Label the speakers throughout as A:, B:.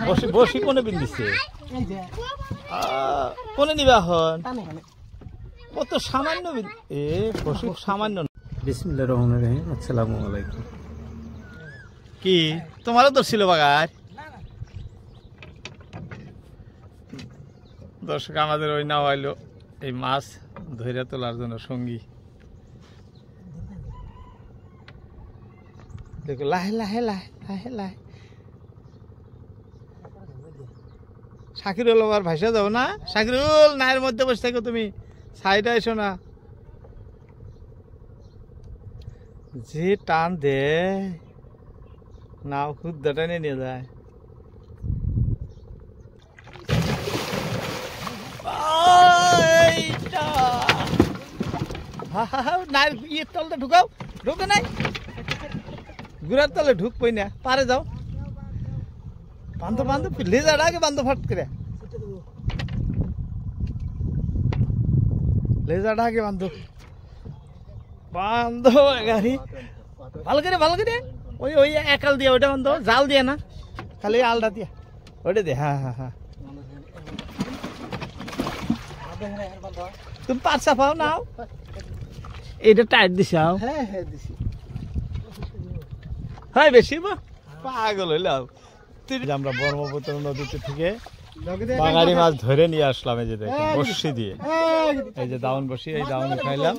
A: বসি বসি কোনে বিন্দিছে কোনে নিবা হন কত সামান্য এ বসি সামান্য। বিসমিল্লাহির রহমানির রহিম। আসসালামু আলাইকুম। কি তোমারও তো ছিল বাগার? দর্শক আমাদের ওই নাও আইলো এই মাছ ধইরা তোলার জন্য সঙ্গী। দেখো লাহে লাহে লাহে লাহে লাহে শাকিরুল আবার ভাইসা যাও না? শাকিরুল নায়ের মধ্যে বসে থাকো তুমি, সাইডে এসো না। যে টান দে নাও খুদ টানে নিয়ে যায়। নায়ের ইয়ের তলটা ঢুকাও, ঢুকে নাই গুড়ার তলে ঢুকবই না, পারে যাও বান্ধব বান্ধব লেজার আগে বান্ধব ফট করে লেজার আগে বান্ধব বান্ধব গাড়ি ভালো করে ওই ওই একাল দিয়ে ওইটা বান্ধব, জাল দিয়ে না খালি আলটা দিয়ে ওইটা দে। হ্যাঁ হ্যাঁ হ্যাঁ তুমি পাঁচটা পাও নাও, এটা টাইট দিছাও? হ্যাঁ হ্যাঁ দিছি। হ্যাঁ বেশি পাগল হইলে আমরা ব্রহ্মপুত্র নদীতে থেকে বাঙালি মাছ ধরে নিয়ে আসলাম। এই যে দেখেন বর্ষি দিয়ে, এই যে দাউন বর্ষি, এই দাউন খাইলাম,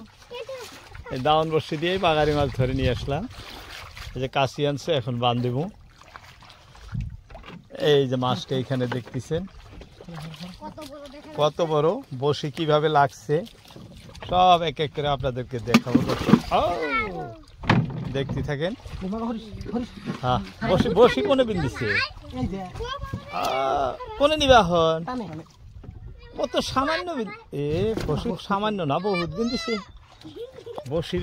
A: এই দাউন বর্ষি দিয়ে বাঙালি মাছ ধরে নিয়ে আসলাম। এই যে কাশি আনছে, এখন বান্ধিব। এই যে মাছটা এখানে দেখতেছেন কত বড়, বসি কিভাবে লাগছে সব এক এক করে আপনাদেরকে দেখাবো। দেখতে থাকেন। হ্যাঁ বসি বসি কোনে বিন্দিছে কোনে নিবা হন কত সামান্য এ বসি সামান্য না বহুত বিন্দিছে। বসি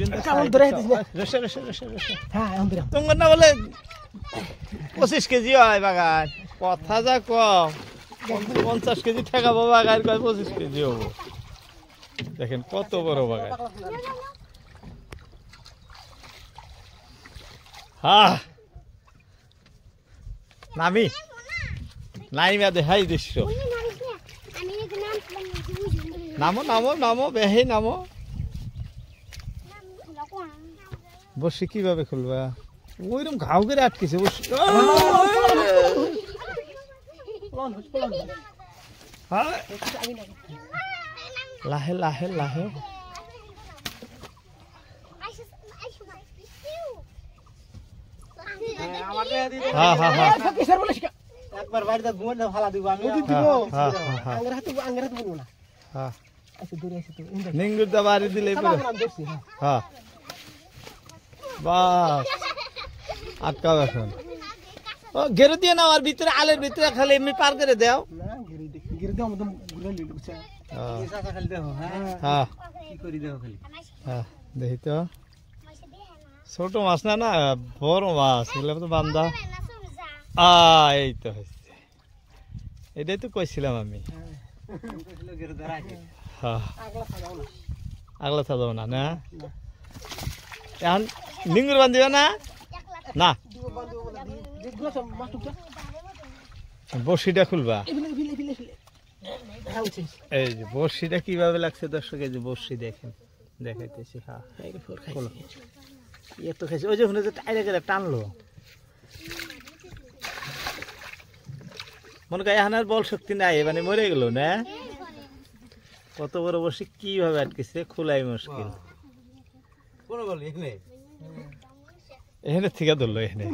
A: তোমার না বলে 25 কেজি হয় বাগান, কথা যা কম 50 কেজি ঠেকাবো বাগান, 25 কেজি হবো। দেখেন কত বড় বাগান। হ্যাঁ নামি নাইমা দেখাই দৃশ্য। নামো নামো নামো বেহে নামো। বসে কিভাবে খুলবা? ওইরকম ঘাও করে আটকেছে বসে। লাহে লাহে লাহে নিঙ্গুরটা বাড়ি দিলে আটকাও এখন। ও ঘেরে দিয়ে নাও, আর ভিতরে আলের ভিতরে খালি এমনি পার করে দেও। দেখি তো ছোট মাছ না না বড় মাছ, এগুলো তো বান্ধা। এই তো হয়েছে, এটাই তো কইছিলাম আমি। আগলা থাকবো না না, এখন নিঙ্গুর বান্ধিবা না না বড়শিটা খুলবা। এই যে বড়শিটা কিভাবে লাগছে দর্শক, এই যে বড়শি দেখেন দেখাইতেছি। হ্যাঁ এত খাইছে, ওই যে টাইরে করে টানলো মনে করি এখন আর বল শক্তি নাই, মানে মরে গেল না। কত বড় বড়শি কিভাবে আটকেছে খোলাই মুশকিল। এখানে থেকে ধরলো, এখানে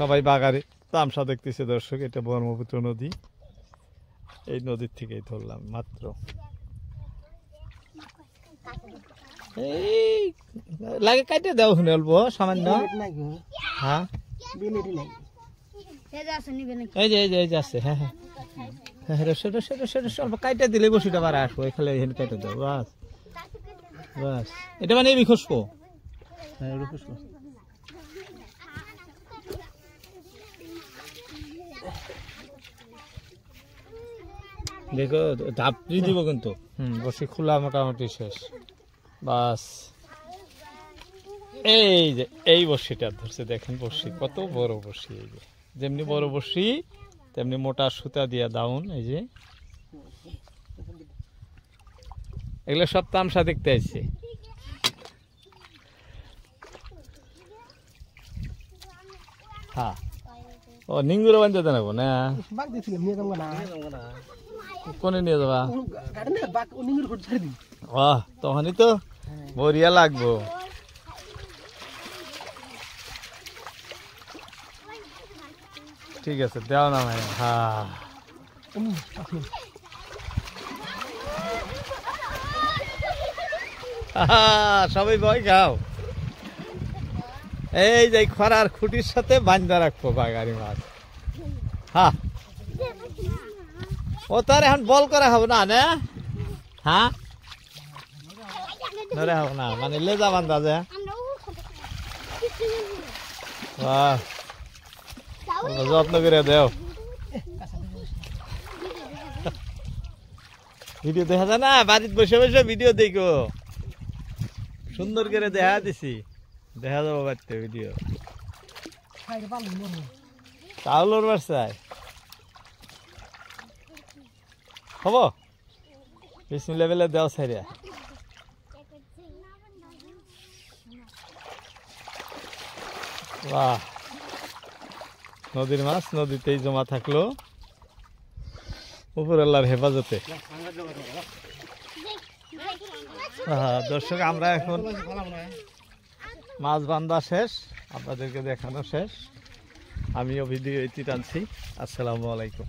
A: সবাই বাগারে তামসা দেখতেছে দর্শক। এটা ব্রহ্মপুত্র নদী, এই নদীর থেকেই ধরলাম মাত্র। এই লাগে কাটে দাও শুনে অল্প সামান্য। হ্যাঁ এই যে এই যে আছে। হ্যাঁ হ্যাঁ অল্প কাইটা দিলে বসিটা বার আসবো, এখানে এখানে কাটে দাও বাস বাস। এটা মানে এমনি খুশবো। হ্যাঁ খুশবো। দেখো ধাপড়ি দিব কিন্তু। বসে খোলা মোটামুটি শেষ বাস। এই যে এই বড়শিটা ধরছে, দেখেন বড়শি কত বড় বড়শি। এই যে যেমনি বড় বড়শি তেমনি মোটা সুতা দিয়া দাউন। এই যে এগুলো সব তামসা দেখতে আসছে। হ্যাঁ, ও নিঙ্গুর বান্ধে দেবো না, কোনে নিয়ে যাবা? তখনই তো বরিয়া লাগবো। ঠিক আছে, দেও না ভাই। হ্যাঁ, সবাই ভয় খাও। এই যে খরার খুঁটির সাথে বান্ধা রাখবো বাগারি মাছ। হ্যাঁ, ও তার এখন বল করা হবে না না? হ্যাঁ, ধরে হবে না, মানে লেজা বান্ধা যায়। বাহ, যত্ন করে দেও। ভিডিও দেখা যায় না, বাড়িতে বসে বসে ভিডিও দেখো, সুন্দর করে দেখা দিছি, দেখা যাবো বাড়িতে ভিডিও। চাউলের বাসায় হব বিসমিল্লাহ লেভেলে দেও সাইরিয়া। বাহ, নদীর মাছ নদীতেই জমা থাকলো, উপর আল্লাহর হেফাজতে। দর্শক, আমরা এখন মাছ বান্ধা শেষ, আপনাদেরকে দেখানো শেষ, আমিও ভিডিও টানছি। আসসালামু আলাইকুম।